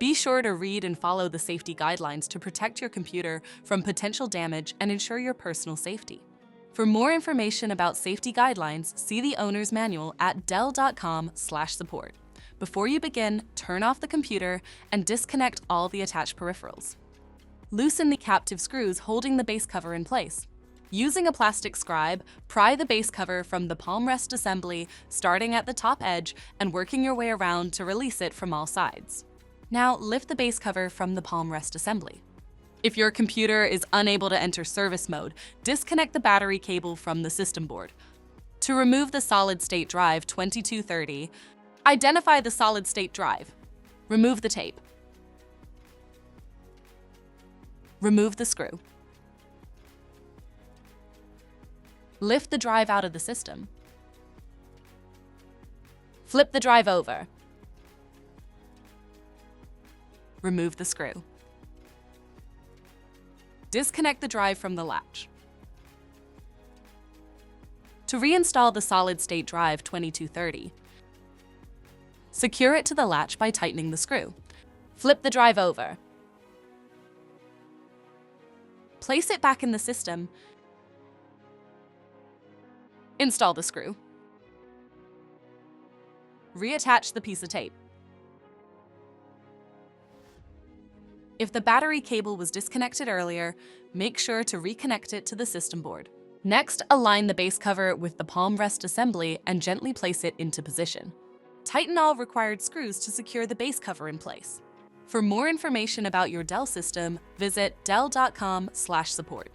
Be sure to read and follow the safety guidelines to protect your computer from potential damage and ensure your personal safety. For more information about safety guidelines, see the owner's manual at dell.com/support. Before you begin, turn off the computer and disconnect all the attached peripherals. Loosen the captive screws holding the base cover in place. Using a plastic scribe, pry the base cover from the palm rest assembly, starting at the top edge and working your way around to release it from all sides. Now lift the base cover from the palm rest assembly. If your computer is unable to enter service mode, disconnect the battery cable from the system board. To remove the solid-state drive 2230, identify the solid-state drive. Remove the tape. Remove the screw. Lift the drive out of the system. Flip the drive over. Remove the screw. Disconnect the drive from the latch. To reinstall the solid-state drive 2230, secure it to the latch by tightening the screw. Flip the drive over. Place it back in the system. Install the screw. Reattach the piece of tape. If the battery cable was disconnected earlier, make sure to reconnect it to the system board. Next, align the base cover with the palm rest assembly and gently place it into position. Tighten all required screws to secure the base cover in place. For more information about your Dell system, visit dell.com/support.